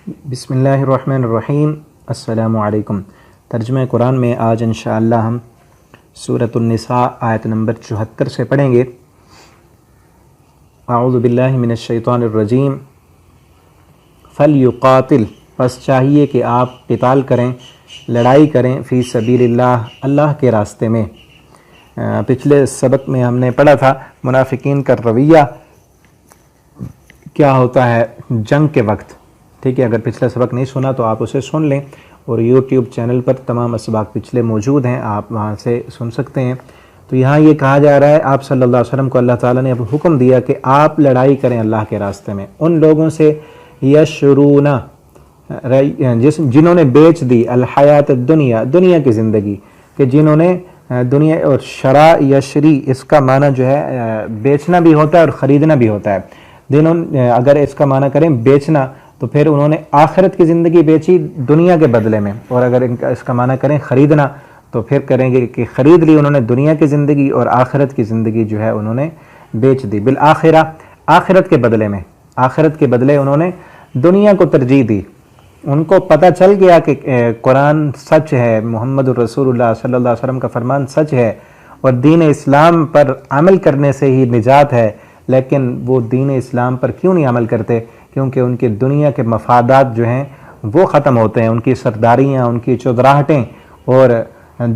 بسم اللہ الرحمن الرحیم۔ السلام علیکم۔ ترجمہ قرآن میں آج انشاءاللہ ہم سورۃ النساء آیت نمبر 74 سے پڑھیں گے۔ اعوذ باللہ من الشیطان الرجیم۔ فلیقاتل، پس چاہیے کہ آپ قتال کریں، لڑائی کریں، فی سبیل اللہ، اللہ کے راستے میں۔ پچھلے سبق میں ہم نے پڑھا تھا منافقین کا رویہ کیا ہوتا ہے جنگ کے وقت، ٹھیک ہے۔ اگر پچھلا سبق نہیں سنا تو آپ اسے سن لیں، اور یوٹیوب چینل پر تمام اسباق پچھلے موجود ہیں، آپ وہاں سے سن سکتے ہیں۔ تو یہاں یہ کہا جا رہا ہے آپ صلی اللہ علیہ وسلم کو اللہ تعالیٰ نے اب حکم دیا کہ آپ لڑائی کریں اللہ کے راستے میں ان لوگوں سے یشرون، جنہوں نے بیچ دی الحیات الدنیا، دنیا کی زندگی، کہ جنہوں نے دنیا، اور شرا یشری اس کا معنی جو ہے بیچنا بھی ہوتا ہے اور خریدنا بھی ہوتا ہے۔ اگر اس کا معنی کریں بیچنا تو پھر انہوں نے آخرت کی زندگی بیچی دنیا کے بدلے میں، اور اگر اس کا معنی کریں خریدنا تو پھر کریں گے کہ خرید لی انہوں نے دنیا کی زندگی اور آخرت کی زندگی جو ہے انہوں نے بیچ دی۔ بالآخرہ، آخرت کے بدلے میں، آخرت کے بدلے انہوں نے دنیا کو ترجیح دی۔ ان کو پتہ چل گیا کہ قرآن سچ ہے، محمد الرسول اللہ صلی اللہ علیہ وسلم کا فرمان سچ ہے، اور دین اسلام پر عمل کرنے سے ہی نجات ہے، لیکن وہ دین اسلام پر کیوں نہیں عمل کرتے؟ کیونکہ ان کی دنیا کے مفادات جو ہیں وہ ختم ہوتے ہیں، ان کی سرداریاں، ان کی چودراہٹیں اور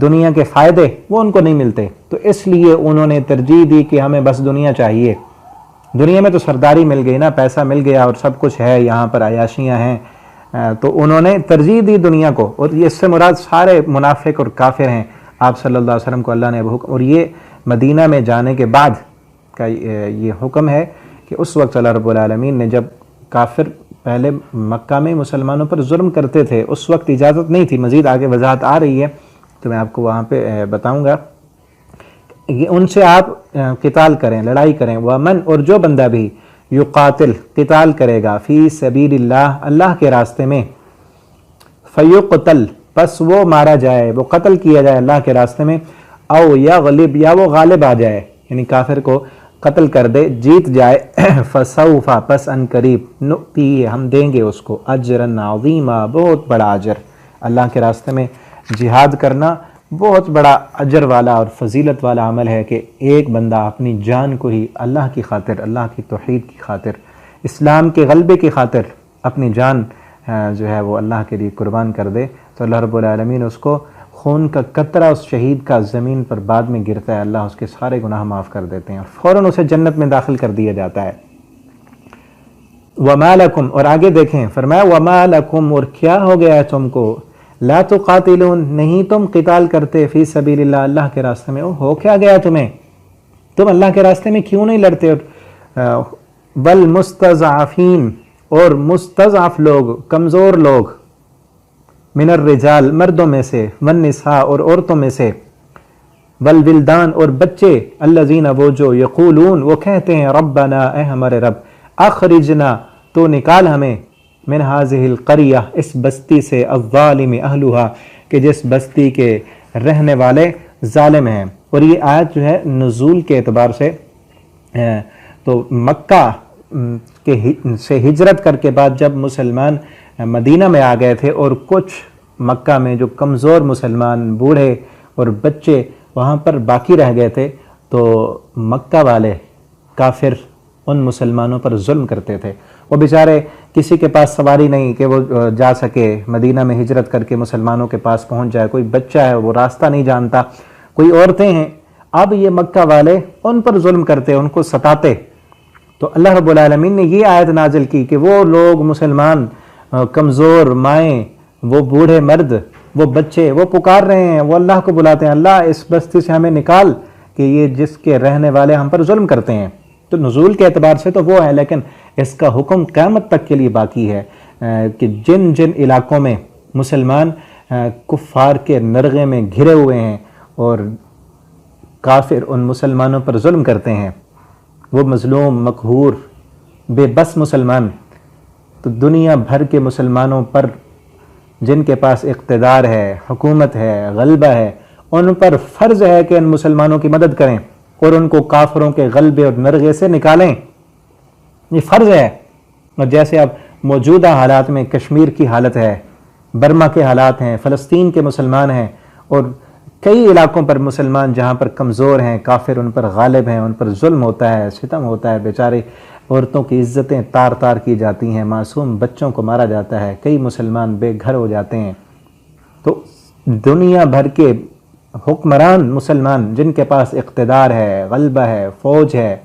دنیا کے فائدے وہ ان کو نہیں ملتے، تو اس لیے انہوں نے ترجیح دی کہ ہمیں بس دنیا چاہیے۔ دنیا میں تو سرداری مل گئی نا، پیسہ مل گیا اور سب کچھ ہے، یہاں پر عیاشیاں ہیں، تو انہوں نے ترجیح دی دنیا کو، اور اس سے مراد سارے منافق اور کافر ہیں۔ آپ صلی اللہ علیہ وسلم کو اللہ نے حکم، اور یہ مدینہ میں جانے کے بعد کا یہ حکم ہے کہ اس وقت اللہ رب العالمین نے، جب کافر پہلے مکہ میں مسلمانوں پر ظلم کرتے تھے، اس وقت اجازت نہیں تھی، مزید آگے وضاحت آ رہی ہے تو میں آپ کو وہاں پہ بتاؤں گا، ان سے آپ قتال کریں، لڑائی کریں۔ ومن، اور جو بندہ بھی یقاتل، قتال کرے گا، فی سبیل اللہ، اللہ کے راستے میں، فیقتل، پس وہ مارا جائے، وہ قتل کیا جائے اللہ کے راستے میں، او یغلب، یا وہ غالب آ جائے، یعنی کافر کو قتل کر دے، جیت جائے، فسوف، پس ان قریب، نؤتی، ہم دیں گے اس کو، اجرا عظیما، بہت بڑا اجر۔ اللہ کے راستے میں جہاد کرنا بہت بڑا اجر والا اور فضیلت والا عمل ہے، کہ ایک بندہ اپنی جان کو ہی اللہ کی خاطر، اللہ کی توحید کی خاطر، اسلام کے غلبے کی خاطر اپنی جان جو ہے وہ اللہ کے لیے قربان کر دے، تو اللہ رب العالمین اس کو خون کا قطرہ اس شہید کا زمین پر بعد میں گرتا ہے، اللہ اس کے سارے گناہ معاف کر دیتے ہیں، اور فوراً اسے جنت میں داخل کر دیا جاتا ہے۔ وَمَا لَكُمْ، اور آگے دیکھیں، فرمایا وَمَا لَكُمْ، اور کیا ہو گیا ہے تم کو، لا تقاتلون، نہیں تم قتال کرتے، فی سبیل اللہ، اللہ کے راستے میں، ہو کیا گیا تمہیں، تم اللہ کے راستے میں کیوں نہیں لڑتے؟ والمستضعفین، اور مستضعف لوگ، کمزور لوگ، من الرجال، مردوں میں سے، والنساء، اور عورتوں میں سے، والولدان، اور بچے، الذین، وہ جو، یقولون، وہ کہتے ہیں، ربنا، اے ہمارے رب، اخرجنا، تو نکال ہمیں، من هذه القریہ، اس بستی سے، الظالم اہلها، کہ جس بستی کے رہنے والے ظالم ہیں۔ اور یہ آیت جو ہے نزول کے اعتبار سے تو مکہ سے ہجرت کر کے بعد جب مسلمان مدینہ میں آ گئے تھے، اور کچھ مکہ میں جو کمزور مسلمان، بوڑھے اور بچے وہاں پر باقی رہ گئے تھے، تو مکہ والے کافر ان مسلمانوں پر ظلم کرتے تھے۔ وہ بیچارے، کسی کے پاس سواری نہیں کہ وہ جا سکے مدینہ میں ہجرت کر کے مسلمانوں کے پاس پہنچ جائے، کوئی بچہ ہے وہ راستہ نہیں جانتا، کوئی عورتیں ہیں، اب یہ مکہ والے ان پر ظلم کرتے، ان کو ستاتے، تو اللہ رب العالمین نے یہ آیت نازل کی کہ وہ لوگ مسلمان، کمزور مائیں، وہ بوڑھے مرد، وہ بچے، وہ پکار رہے ہیں، وہ اللہ کو بلاتے ہیں، اللہ اس بستی سے ہمیں نکال، کہ یہ جس کے رہنے والے ہم پر ظلم کرتے ہیں۔ تو نزول کے اعتبار سے تو وہ ہے، لیکن اس کا حکم قیامت تک کے لیے باقی ہے، کہ جن جن علاقوں میں مسلمان کفار کے نرغے میں گھرے ہوئے ہیں اور کافر ان مسلمانوں پر ظلم کرتے ہیں، وہ مظلوم، مقہور، بے بس مسلمان، تو دنیا بھر کے مسلمانوں پر جن کے پاس اقتدار ہے، حکومت ہے، غلبہ ہے، ان پر فرض ہے کہ ان مسلمانوں کی مدد کریں اور ان کو کافروں کے غلبے اور نرغے سے نکالیں، یہ فرض ہے۔ اور جیسے اب موجودہ حالات میں کشمیر کی حالت ہے، برما کے حالات ہیں، فلسطین کے مسلمان ہیں، اور کئی علاقوں پر مسلمان جہاں پر کمزور ہیں، کافر ان پر غالب ہیں، ان پر ظلم ہوتا ہے، ستم ہوتا ہے، بیچارے عورتوں کی عزتیں تار تار کی جاتی ہیں، معصوم بچوں کو مارا جاتا ہے، کئی مسلمان بے گھر ہو جاتے ہیں۔ تو دنیا بھر کے حکمران مسلمان جن کے پاس اقتدار ہے، غلبہ ہے، فوج ہے،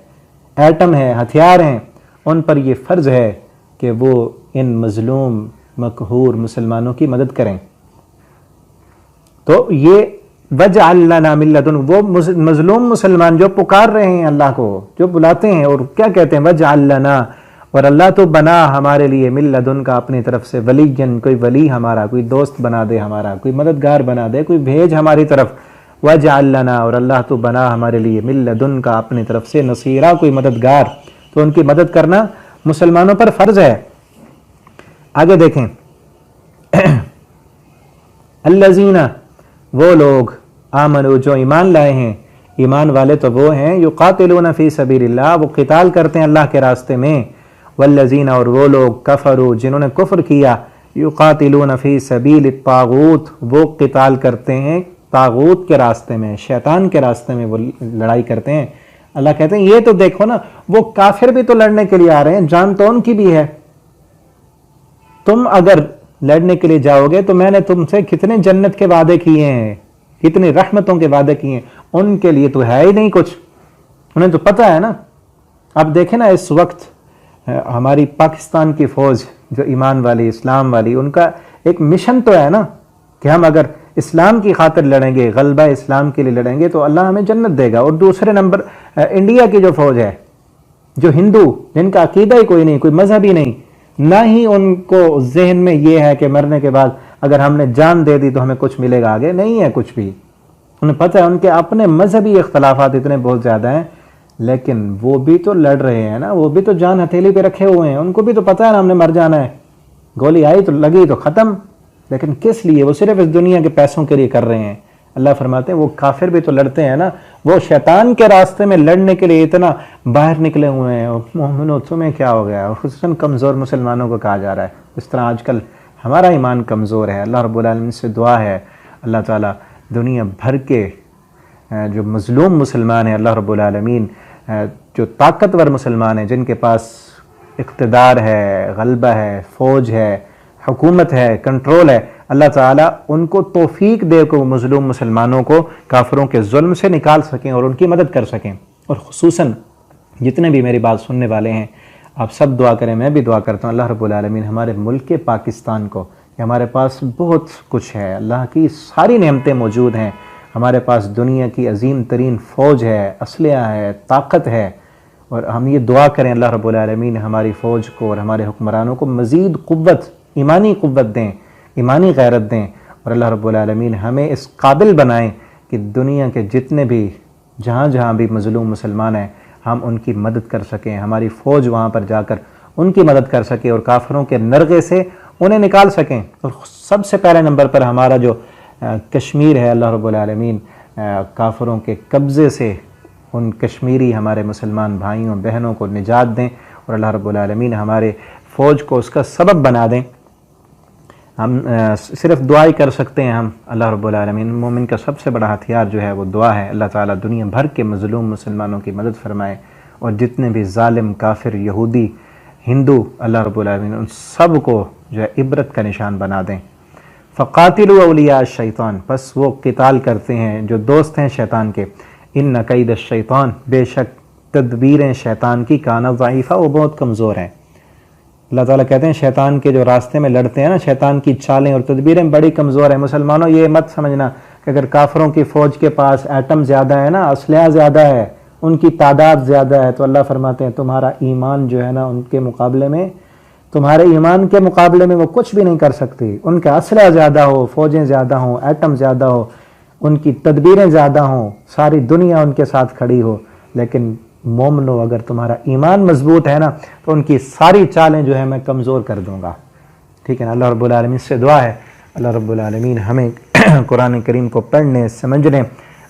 ایٹم ہے، ہتھیار ہیں، ان پر یہ فرض ہے کہ وہ ان مظلوم مقہور مسلمانوں کی مدد کریں۔ تو یہ وَاجْعَلْ لَنَا مِن لَّدُنْكَ، وہ مظلوم مسلمان جو پکار رہے ہیں اللہ کو، جو بلاتے ہیں اور کیا کہتے ہیں وَاجْعَلْ لَنَا، اور اللہ تو بنا ہمارے لیے مِن لَّدُنْكَ اپنی طرف سے وَلِيًّا، کوئی ولی ہمارا، کوئی دوست بنا دے ہمارا، کوئی مددگار بنا دے، کوئی بھیج ہماری طرف۔ وَاجْعَلْ لَنَا، اور اللہ تو بنا ہمارے لیے مِن لَّدُنْكَ اپنی طرف سے نصیرا، کوئی مددگار۔ تو ان کی مدد کرنا مسلمانوں پر فرض ہے۔ آگے دیکھیں الذین، وہ لوگ آمنوا جو ایمان لائے ہیں، ایمان والے تو وہ ہیں یقاتلون فی سبیل اللہ، وہ قتال کرتے ہیں اللہ کے راستے میں، والذین، اور وہ لوگ کفروا جنہوں نے کفر کیا، یقاتلون فی سبیل الطاغوت، وہ قتال کرتے ہیں طاغوت کے راستے میں، شیطان کے راستے میں وہ لڑائی کرتے ہیں۔ اللہ کہتے ہیں یہ تو دیکھو نا، وہ کافر بھی تو لڑنے کے لیے آ رہے ہیں، جان تو ان کی بھی ہے۔ تم اگر لڑنے کے لیے جاؤ گے تو میں نے تم سے کتنے جنت کے وعدے کیے ہیں، کتنے رحمتوں کے وعدے کیے ہیں، ان کے لیے تو ہے ہی نہیں کچھ، انہیں تو پتہ ہے نا۔ اب دیکھیں نا اس وقت ہماری پاکستان کی فوج جو ایمان والی، اسلام والی، ان کا ایک مشن تو ہے نا کہ ہم اگر اسلام کی خاطر لڑیں گے، غلبہ اسلام کے لیے لڑیں گے تو اللہ ہمیں جنت دے گا۔ اور دوسرے نمبر انڈیا کی جو فوج ہے، جو ہندو، جن کا عقیدہ ہی کوئی نہیں، کوئی مذہب ہی نہیں، نہ ہی ان کو ذہن میں یہ ہے کہ مرنے کے بعد اگر ہم نے جان دے دی تو ہمیں کچھ ملے گا، آگے نہیں ہے کچھ بھی۔ انہیں پتہ ہے ان کے اپنے مذہبی اختلافات اتنے بہت زیادہ ہیں، لیکن وہ بھی تو لڑ رہے ہیں نا، وہ بھی تو جان ہتھیلی پہ رکھے ہوئے ہیں، ان کو بھی تو پتہ ہے نا ہم نے مر جانا ہے، گولی آئی تو لگی تو ختم۔ لیکن کس لیے؟ وہ صرف اس دنیا کے پیسوں کے لیے کر رہے ہیں۔ اللہ فرماتے ہیں وہ کافر بھی تو لڑتے ہیں نا، وہ شیطان کے راستے میں لڑنے کے لیے اتنا باہر نکلے ہوئے ہیں۔ مومنو تمہیں کیا ہو گیا؟ خصوصاً کمزور مسلمانوں کو کہا جا رہا ہے، اس طرح آج کل ہمارا ایمان کمزور ہے۔ اللہ رب العالمین سے دعا ہے اللہ تعالیٰ دنیا بھر کے جو مظلوم مسلمان ہیں، اللہ رب العالمین جو طاقتور مسلمان ہیں، جن کے پاس اقتدار ہے، غلبہ ہے، فوج ہے، حکومت ہے، کنٹرول ہے، اللہ تعالیٰ ان کو توفیق دے کہ وہ مظلوم مسلمانوں کو کافروں کے ظلم سے نکال سکیں اور ان کی مدد کر سکیں۔ اور خصوصاً جتنے بھی میری بات سننے والے ہیں، آپ سب دعا کریں، میں بھی دعا کرتا ہوں اللہ رب العالمین ہمارے ملک پاکستان کو، کہ ہمارے پاس بہت کچھ ہے، اللہ کی ساری نعمتیں موجود ہیں، ہمارے پاس دنیا کی عظیم ترین فوج ہے، اسلحہ ہے، طاقت ہے، اور ہم یہ دعا کریں اللہ رب العالمین ہماری فوج کو اور ہمارے حکمرانوں کو مزید قوت، ایمانی قوت دیں، ایمانی غیرت دیں، اور اللہ رب العالمین ہمیں اس قابل بنائیں کہ دنیا کے جتنے بھی جہاں جہاں بھی مظلوم مسلمان ہیں ہم ان کی مدد کر سکیں، ہماری فوج وہاں پر جا کر ان کی مدد کر سکے اور کافروں کے نرغے سے انہیں نکال سکیں۔ اور سب سے پہلے نمبر پر ہمارا جو کشمیر ہے، اللہ رب العالمین کافروں کے قبضے سے ان کشمیری ہمارے مسلمان بھائیوں بہنوں کو نجات دیں، اور اللہ رب العالمین ہمارے فوج کو اس کا سبب بنا دیں۔ ہم صرف دعا ہی کر سکتے ہیں، ہم اللہ رب العالمین، مومن کا سب سے بڑا ہتھیار جو ہے وہ دعا ہے۔ اللہ تعالیٰ دنیا بھر کے مظلوم مسلمانوں کی مدد فرمائے، اور جتنے بھی ظالم، کافر، یہودی، ہندو، اللہ رب العالمین ان سب کو جو ہے عبرت کا نشان بنا دیں۔ فقاتلوا اولیاء الشیطان، پس وہ قتال کرتے ہیں جو دوست ہیں شیطان کے، ان کید الشیطان، بے شک تدبیریں شیطان کی کان ضعیفہ، وہ بہت کمزور ہیں۔ اللہ تعالیٰ کہتے ہیں شیطان کے جو راستے میں لڑتے ہیں نا، شیطان کی چالیں اور تدبیریں بڑی کمزور ہیں۔ مسلمانوں یہ مت سمجھنا کہ اگر کافروں کی فوج کے پاس ایٹم زیادہ ہے نا، اسلحہ زیادہ ہے، ان کی تعداد زیادہ ہے، تو اللہ فرماتے ہیں تمہارا ایمان جو ہے نا ان کے مقابلے میں، تمہارے ایمان کے مقابلے میں وہ کچھ بھی نہیں کر سکتی۔ ان کا اسلحہ زیادہ ہو، فوجیں زیادہ ہوں، ایٹم زیادہ ہو، ان کی تدبیریں زیادہ ہوں، ساری دنیا ان کے ساتھ کھڑی ہو، لیکن مومنو اگر تمہارا ایمان مضبوط ہے نا تو ان کی ساری چالیں جو ہے میں کمزور کر دوں گا۔ ٹھیک ہے نا، اللہ رب العالمین سے دعا ہے اللہ رب العالمین ہمیں قرآن کریم کو پڑھنے، سمجھنے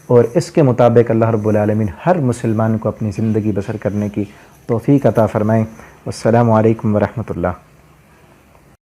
اور اس کے مطابق اللہ رب العالمین ہر مسلمان کو اپنی زندگی بسر کرنے کی توفیق عطا فرمائیں۔ والسلام علیکم ورحمۃ اللہ۔